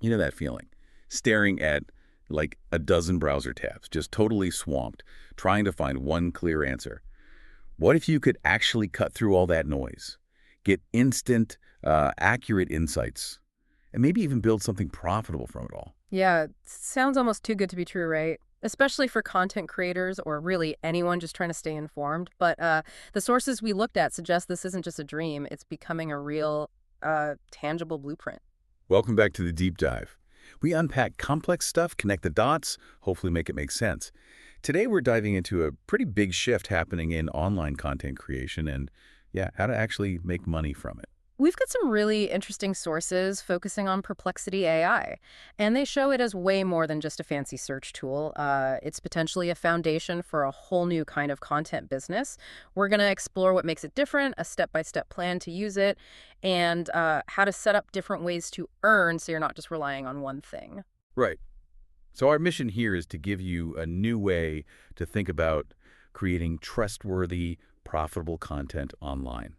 You know that feeling? Staring at like a dozen browser tabs, just totally swamped, trying to find one clear answer. What if you could actually cut through all that noise, get instant, accurate insights, and maybe even build something profitable from it all? Yeah, it sounds almost too good to be true, right? Especially for content creators or really anyone just trying to stay informed. But the sources we looked at suggest this isn't just a dream, it's becoming a real, tangible blueprint. Welcome back to the deep dive. We unpack complex stuff, connect the dots, hopefully make it make sense. Today we're diving into a pretty big shift happening in online content creation and, yeah, how to actually make money from it. We've got some really interesting sources focusing on Perplexity AI, and they show it as way more than just a fancy search tool. It's potentially a foundation for a whole new kind of content business. We're going to explore what makes it different, a step-by-step plan to use it, and how to set up different ways to earn so you're not just relying on one thing. Right. So our mission here is to give you a new way to think about creating trustworthy, profitable content online,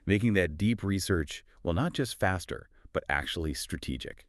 making that deep research, well, not just faster, but actually strategic.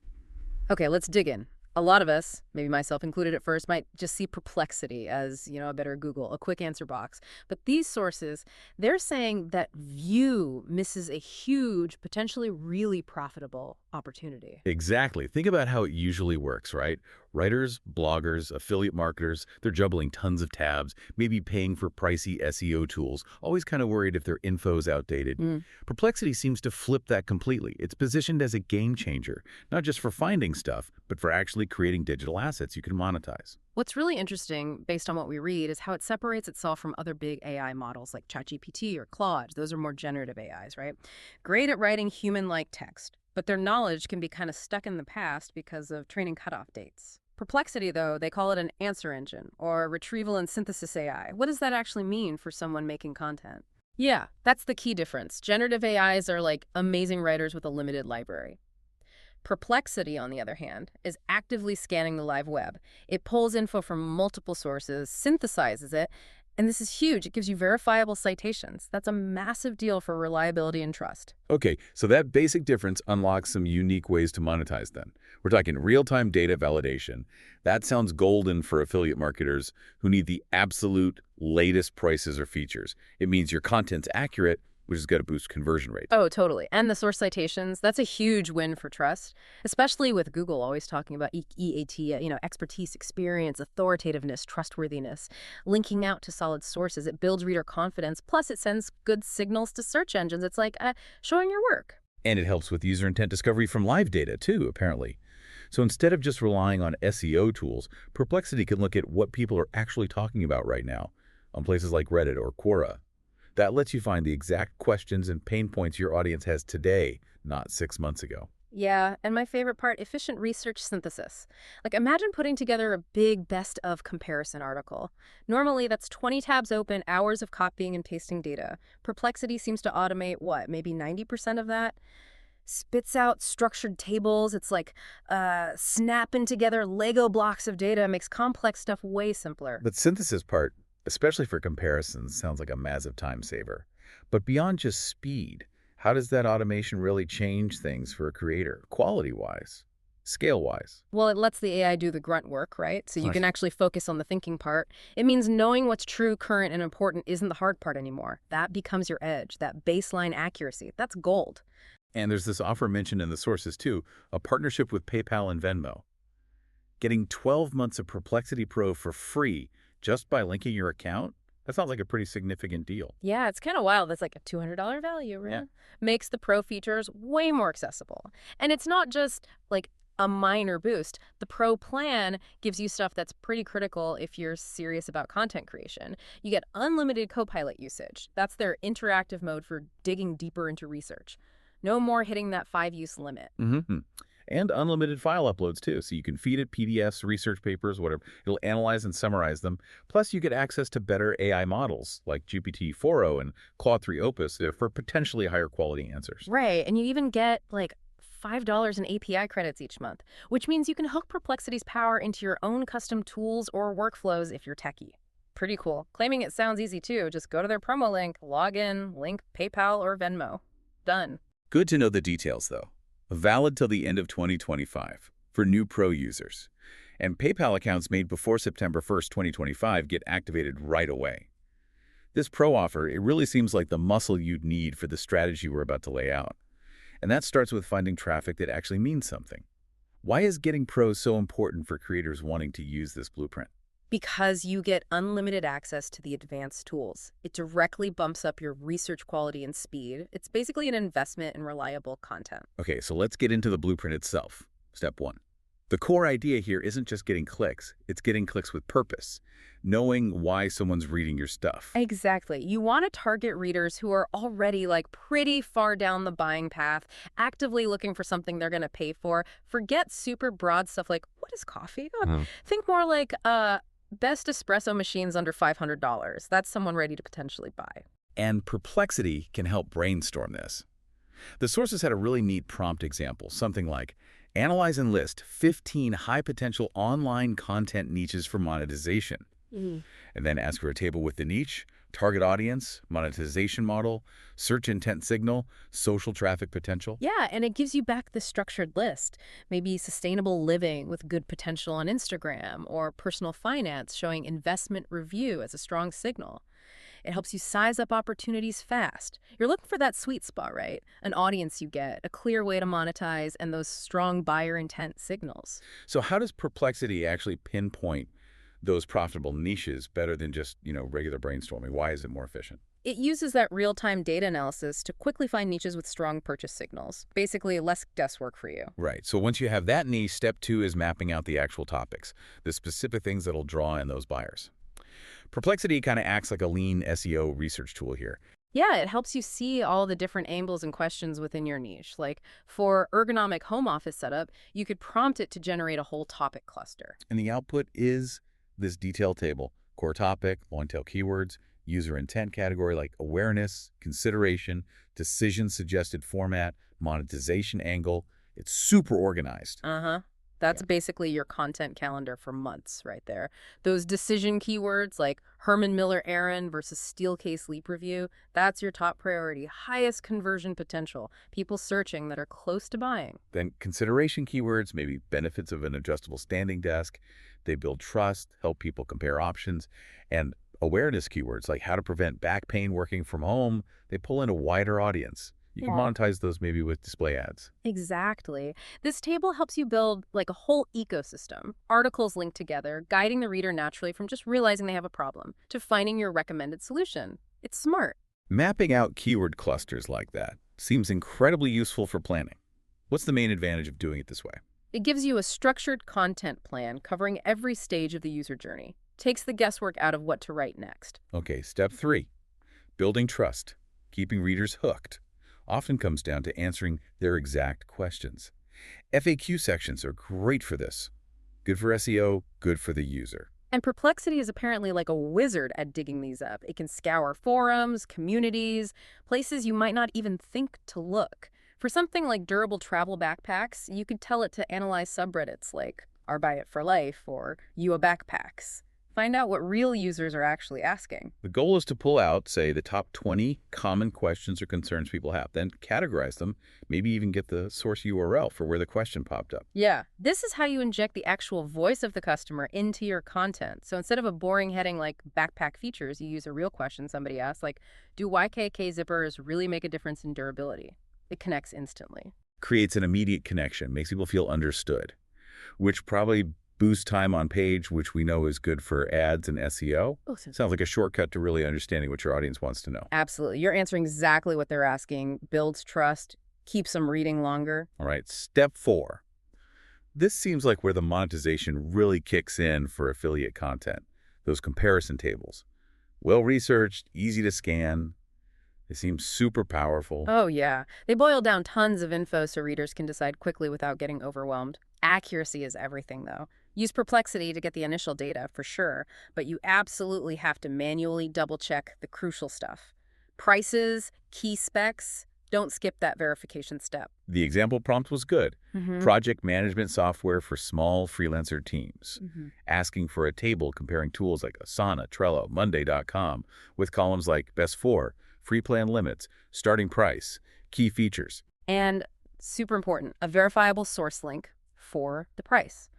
Okay, let's dig in. A lot of us, maybe myself included at first, might just see Perplexity as, a better Google, a quick answer box. But these sources, they're saying that View misses a huge, potentially really profitable opportunity. Exactly. Think about how it usually works, right? Writers, bloggers, affiliate marketers, they're juggling tons of tabs, maybe paying for pricey SEO tools, always kind of worried if their info's outdated. Mm. Perplexity seems to flip that completely. It's positioned as a game changer, not just for finding stuff, but for actually creating digital assets you can monetize. What's really interesting, based on what we read, is how it separates itself from other big AI models like ChatGPT or Claude. Those are more generative AIs, right? Great at writing human-like text, but their knowledge can be kind of stuck in the past because of training cutoff dates. Perplexity, though, they call it an answer engine or retrieval and synthesis AI. What does that actually mean for someone making content? Yeah, that's the key difference. Generative AIs are like amazing writers with a limited library. Perplexity, on the other hand, is actively scanning the live web. It pulls info from multiple sources, synthesizes it, and this is huge. It gives you verifiable citations. That's a massive deal for reliability and trust. Okay, so that basic difference unlocks some unique ways to monetize then. We're talking real-time data validation. That sounds golden for affiliate marketers who need the absolute latest prices or features. It means your content's accurate, which is going to boost conversion rate. Oh, totally. And the source citations, that's a huge win for trust, especially with Google always talking about EAT, expertise, experience, authoritativeness, trustworthiness, linking out to solid sources. It builds reader confidence. Plus, it sends good signals to search engines. It's like showing your work. And it helps with user intent discovery from live data, too, apparently. So instead of just relying on SEO tools, Perplexity can look at what people are actually talking about right now on places like Reddit or Quora. That lets you find the exact questions and pain points your audience has today, not 6 months ago. Yeah, and my favorite part, efficient research synthesis. Like imagine putting together a big best of comparison article. Normally that's 20 tabs open, hours of copying and pasting data. Perplexity seems to automate what, maybe 90% of that? Spits out structured tables. It's like snapping together Lego blocks of data, makes complex stuff way simpler. The synthesis part, especially for comparisons, sounds like a massive time saver. But beyond just speed, how does that automation really change things for a creator, quality-wise, scale-wise? Well, it lets the AI do the grunt work, right? So you can Right. actually focus on the thinking part. It means knowing what's true, current, and important isn't the hard part anymore. That becomes your edge, that baseline accuracy. That's gold. And there's this offer mentioned in the sources too, a partnership with PayPal and Venmo. Getting 12 months of Perplexity Pro for free just by linking your account? That sounds like a pretty significant deal. Yeah, it's kind of wild. That's like a $200 value, Yeah. right? Makes the pro features way more accessible. And it's not just like a minor boost. The pro plan gives you stuff that's pretty critical if you're serious about content creation. You get unlimited Copilot usage. That's their interactive mode for digging deeper into research. No more hitting that 5-use limit. Mm-hmm. And unlimited file uploads too, so you can feed it PDFs, research papers, whatever. It'll analyze and summarize them. Plus, you get access to better AI models like GPT-4o and Claude 3 Opus for potentially higher quality answers. Right, and you even get like $5 in API credits each month, which means you can hook Perplexity's power into your own custom tools or workflows if you're techie. Pretty cool. Claiming it sounds easy too. Just go to their promo link, log in, link PayPal or Venmo. Done. Good to know the details, though. Valid till the end of 2025. for new Pro users. And PayPal accounts made before September 1st, 2025 get activated right away. This Pro offer, it really seems like the muscle you'd need for the strategy we're about to lay out. And that starts with finding traffic that actually means something. Why is getting Pros so important for creators wanting to use this blueprint? Because you get unlimited access to the advanced tools. It directly bumps up your research quality and speed. It's basically an investment in reliable content. Okay, so let's get into the blueprint itself. Step 1. The core idea here isn't just getting clicks, it's getting clicks with purpose, knowing why someone's reading your stuff. Exactly. You want to target readers who are already like pretty far down the buying path, actively looking for something they're going to pay for. Forget super broad stuff like, what is coffee? Think more like, best espresso machines under $500. That's someone ready to potentially buy. And Perplexity can help brainstorm this. The sources had a really neat prompt example, something like, analyze and list 15 high-potential online content niches for monetization. Mhm. And then ask for a table with the niche, target audience, monetization model, search intent signal, social traffic potential. Yeah, and it gives you back the structured list. Maybe sustainable living with good potential on Instagram, or personal finance showing investment review as a strong signal. It helps you size up opportunities fast. You're looking for that sweet spot, right? An audience you get, a clear way to monetize, and those strong buyer intent signals. So how does Perplexity actually pinpoint those profitable niches better than just, regular brainstorming? Why is it more efficient? It uses that real-time data analysis to quickly find niches with strong purchase signals. Basically, less guesswork for you. Right. So once you have that niche, step 2 is mapping out the actual topics, the specific things that'll draw in those buyers. Perplexity kind of acts like a lean SEO research tool here. Yeah, it helps you see all the different angles and questions within your niche. Like for ergonomic home office setup, you could prompt it to generate a whole topic cluster. And the output is this detail table, core topic, long-tail keywords, user intent category like awareness, consideration, decision suggested format, monetization angle. It's super organized. Uh-huh. That's Yeah. basically your content calendar for months right there. Those decision keywords like Herman Miller Aaron versus Steelcase Leap Review, that's your top priority, highest conversion potential, people searching that are close to buying. Then consideration keywords, maybe benefits of an adjustable standing desk. They build trust, help people compare options. And awareness keywords like how to prevent back pain working from home, they pull in a wider audience. You can Yeah. monetize those maybe with display ads. Exactly. This table helps you build like a whole ecosystem, articles linked together, guiding the reader naturally from just realizing they have a problem to finding your recommended solution. It's smart. Mapping out keyword clusters like that seems incredibly useful for planning. What's the main advantage of doing it this way? It gives you a structured content plan covering every stage of the user journey. Takes the guesswork out of what to write next. Okay, step 3, building trust, keeping readers hooked, often comes down to answering their exact questions. FAQ sections are great for this. Good for SEO, good for the user. And Perplexity is apparently like a wizard at digging these up. It can scour forums, communities, places you might not even think to look. For something like durable travel backpacks, you could tell it to analyze subreddits like "Our Buy It for Life" or "You a Backpacks." Find out what real users are actually asking. The goal is to pull out, say, the top 20 common questions or concerns people have, then categorize them, maybe even get the source URL for where the question popped up. Yeah, this is how you inject the actual voice of the customer into your content. So instead of a boring heading like backpack features, you use a real question somebody asked, like, do YKK zippers really make a difference in durability? It connects instantly. Creates an immediate connection, makes people feel understood, which probably boosts time on page, which we know is good for ads and SEO. Sounds like a shortcut to really understanding what your audience wants to know. Absolutely. You're answering exactly what they're asking, builds trust, keeps them reading longer. All right, step 4. This seems like where the monetization really kicks in for affiliate content. Those comparison tables. Well-researched, easy to scan. They seem super powerful. Oh, yeah. They boil down tons of info so readers can decide quickly without getting overwhelmed. Accuracy is everything, though. Use Perplexity to get the initial data, for sure, but you absolutely have to manually double-check the crucial stuff. Prices, key specs, don't skip that verification step. The example prompt was good. Mm-hmm. Project management software for small freelancer teams. Mm-hmm. Asking for a table comparing tools like Asana, Trello, Monday.com with columns like best 4, free plan limits, starting price, key features. And super important, a verifiable source link. for the price.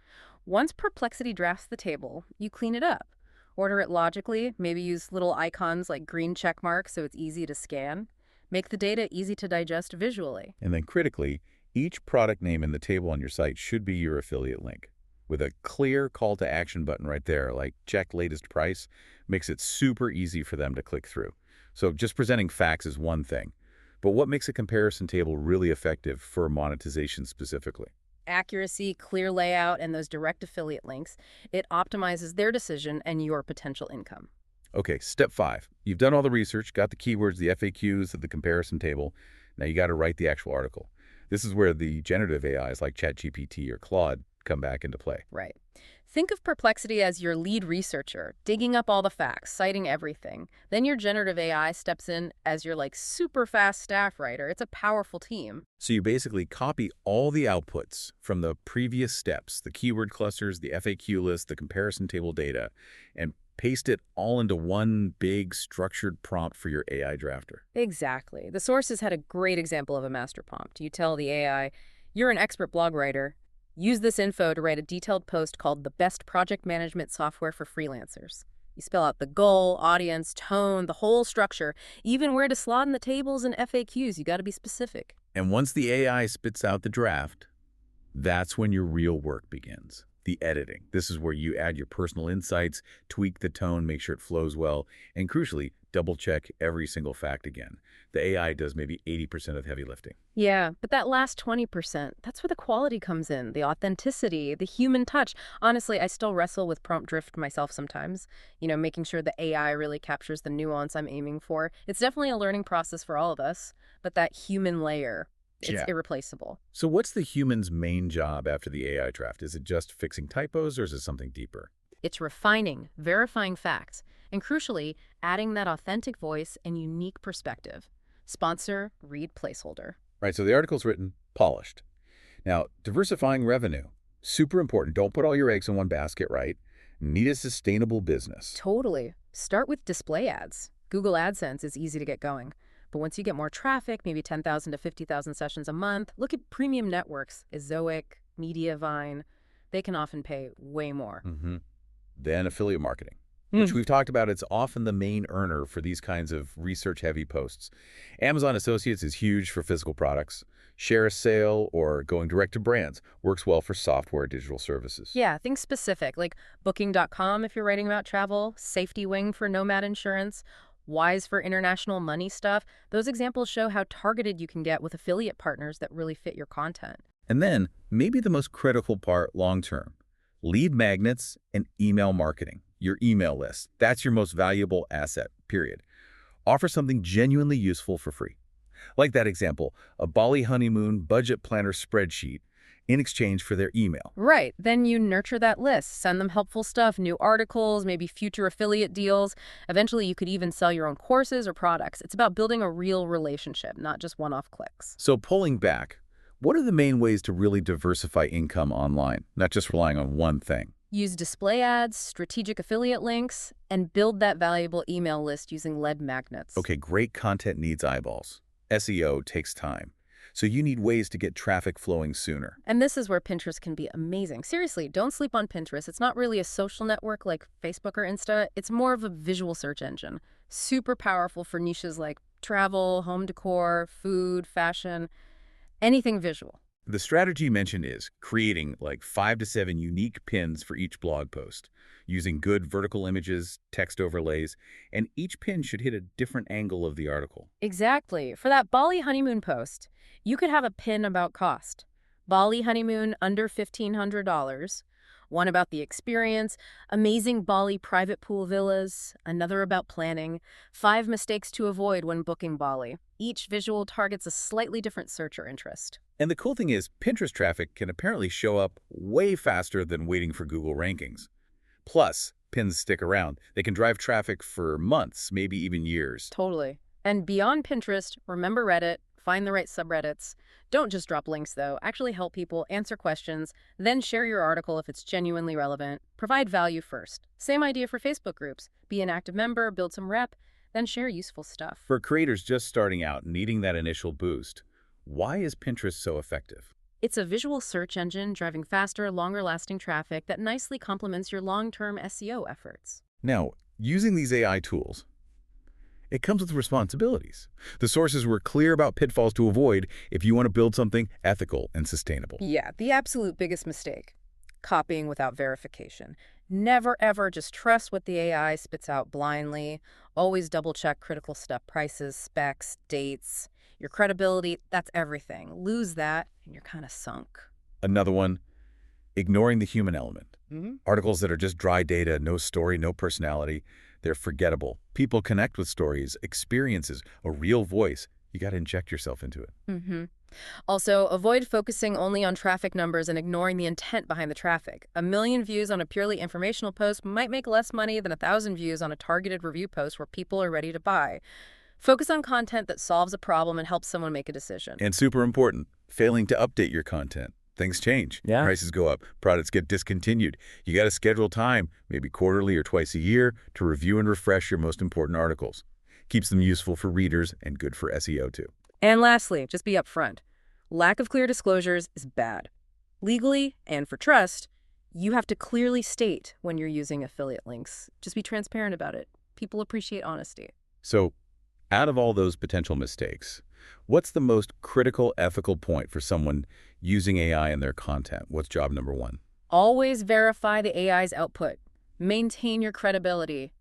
Once Perplexity drafts the table, you clean it up. Order it logically, maybe use little icons like green check marks so it's easy to scan. Make the data easy to digest visually. And then critically, each product name in the table on your site should be your affiliate link. With a clear call to action button right there, like check latest price, makes it super easy for them to click through. So just presenting facts is one thing, but what makes a comparison table really effective for monetization specifically? Accuracy, clear layout, and those direct affiliate links, it optimizes their decision and your potential income. Okay, step 5. You've done all the research, got the keywords, the FAQs, the comparison table. Now you got to write the actual article. This is where the generative AIs like ChatGPT or Claude come back into play. Right. Think of Perplexity as your lead researcher, digging up all the facts, citing everything. Then your generative AI steps in as your super fast staff writer. It's a powerful team. So you basically copy all the outputs from the previous steps, the keyword clusters, the FAQ list, the comparison table data, and paste it all into one big structured prompt for your AI drafter. Exactly. The sources had a great example of a master prompt. You tell the AI, you're an expert blog writer. Use this info to write a detailed post called The Best Project Management Software for Freelancers. You spell out the goal, audience, tone, the whole structure, even where to slot in the tables and FAQs. You got to be specific. And once the AI spits out the draft, that's when your real work begins. The editing. This is where you add your personal insights, tweak the tone, make sure it flows well, and crucially, double-check every single fact again. The AI does maybe 80% of the heavy lifting. Yeah, but that last 20%, that's where the quality comes in, the authenticity, the human touch. Honestly, I still wrestle with prompt drift myself sometimes, making sure the AI really captures the nuance I'm aiming for. It's definitely a learning process for all of us, but that human layer, it's irreplaceable. So what's the human's main job after the AI draft? Is it just fixing typos or is it something deeper? It's refining, verifying facts, and crucially, adding that authentic voice and unique perspective. Sponsor, read placeholder. Right, so the article's written, polished. Now, diversifying revenue. Super important. Don't put all your eggs in one basket, right? Need a sustainable business. Totally. Start with display ads. Google AdSense is easy to get going. But once you get more traffic, maybe 10,000 to 50,000 sessions a month, look at premium networks, Ezoic, Mediavine. They can often pay way more. Then affiliate marketing, which we've talked about. It's often the main earner for these kinds of research-heavy posts. Amazon Associates is huge for physical products. Share a sale or going direct to brands works well for software digital services. Yeah, think specific, like Booking.com if you're writing about travel, Safety Wing for nomad insurance, Wise for international money stuff. Those examples show how targeted you can get with affiliate partners that really fit your content. And then, maybe the most critical part long-term, lead magnets and email marketing. Your email list. That's your most valuable asset, period. Offer something genuinely useful for free. Like that example, a Bali honeymoon budget planner spreadsheet in exchange for their email. Right. Then you nurture that list, send them helpful stuff, new articles, maybe future affiliate deals. Eventually, you could even sell your own courses or products. It's about building a real relationship, not just one-off clicks. So pulling back, what are the main ways to really diversify income online, not just relying on one thing? Use display ads, strategic affiliate links, and build that valuable email list using lead magnets. Okay, great content needs eyeballs. SEO takes time. So you need ways to get traffic flowing sooner. And this is where Pinterest can be amazing. Seriously, don't sleep on Pinterest. It's not really a social network like Facebook or Insta. It's more of a visual search engine. Super powerful for niches like travel, home decor, food, fashion, anything visual. The strategy mentioned is creating like 5 to 7 unique pins for each blog post, using good vertical images, text overlays, and each pin should hit a different angle of the article. Exactly. For that Bali honeymoon post, you could have a pin about cost. Bali honeymoon under $1,500. One about the experience, amazing Bali private pool villas, another about planning, 5 mistakes to avoid when booking Bali. Each visual targets a slightly different search or interest. And the cool thing is, Pinterest traffic can apparently show up way faster than waiting for Google rankings. Plus, pins stick around. They can drive traffic for months, maybe even years. Totally. And beyond Pinterest, remember Reddit, find the right subreddits. Don't just drop links, though. Actually help people, answer questions, then share your article if it's genuinely relevant. Provide value first. Same idea for Facebook groups. Be an active member, build some rep, then share useful stuff. For creators just starting out, needing that initial boost, why is Pinterest so effective? It's a visual search engine driving faster, longer-lasting traffic that nicely complements your long-term SEO efforts. Now, using these AI tools, it comes with responsibilities. The sources were clear about pitfalls to avoid if you want to build something ethical and sustainable. Yeah, the absolute biggest mistake. Copying without verification. Never ever just trust what the AI spits out blindly. Always double check critical stuff, prices, specs, dates. Your credibility, that's everything. Lose that, and you're kind of sunk. Another one, ignoring the human element. Hmm. Articles that are just dry data, no story, no personality, they're forgettable. People connect with stories, experiences, a real voice. You got to inject yourself into it. Hmm. Also, avoid focusing only on traffic numbers and ignoring the intent behind the traffic. 1 million views on a purely informational post might make less money than 1,000 views on a targeted review post where people are ready to buy. Focus on content that solves a problem and helps someone make a decision. And super important, failing to update your content. Things change. Yeah. Prices go up. Products get discontinued. You got to schedule time, maybe quarterly or twice a year, to review and refresh your most important articles. Keeps them useful for readers and good for SEO too. And lastly, just be upfront. Lack of clear disclosures is bad. Legally and for trust, you have to clearly state when you're using affiliate links. Just be transparent about it. People appreciate honesty. So, out of all those potential mistakes, what's the most critical ethical point for someone using AI in their content? What's job number one? Always verify the AI's output. Maintain your credibility.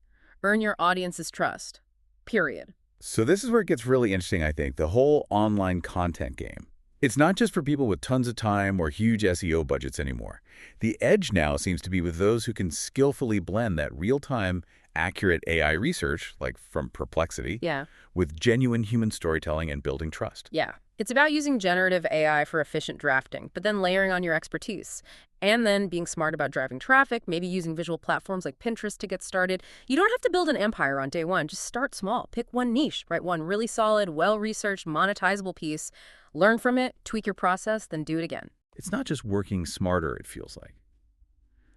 Earn your audience's trust. Period. So this is where it gets really interesting, I think, the whole online content game. It's not just for people with tons of time or huge SEO budgets anymore. The edge now seems to be with those who can skillfully blend that real-time, accurate AI research, like from Perplexity, Yeah. with genuine human storytelling and building trust. Yeah. It's about using generative AI for efficient drafting, but then layering on your expertise. And then being smart about driving traffic, maybe using visual platforms like Pinterest to get started. You don't have to build an empire on day one. Just start small. Pick one niche, right? One really solid, well-researched, monetizable piece. Learn from it, tweak your process, then do it again. It's not just working smarter, it feels like.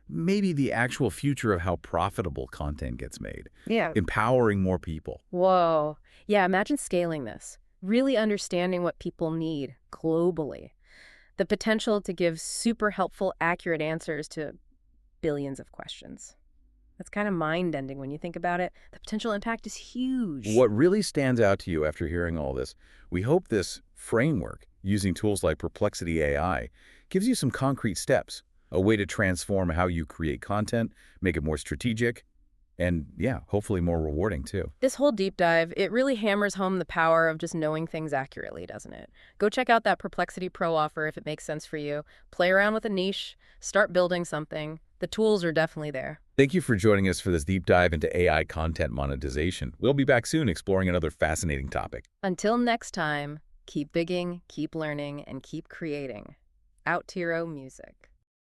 Maybe the actual future of how profitable content gets made, Yeah. empowering more people. Whoa. Yeah, imagine scaling this. Really understanding what people need globally. The potential to give super helpful, accurate answers to billions of questions. That's kind of mind-bending when you think about it. The potential impact is huge. What really stands out to you after hearing all this? We hope this framework, using tools like Perplexity AI, gives you some concrete steps, a way to transform how you create content, make it more strategic, and yeah, hopefully more rewarding too. This whole deep dive, it really hammers home the power of just knowing things accurately, doesn't it? Go check out that Perplexity Pro offer if it makes sense for you. Play around with a niche, start building something. The tools are definitely there. Thank you for joining us for this deep dive into AI content monetization. We'll be back soon exploring another fascinating topic. Until next time, keep bigging, keep learning, and keep creating. Out to your own music.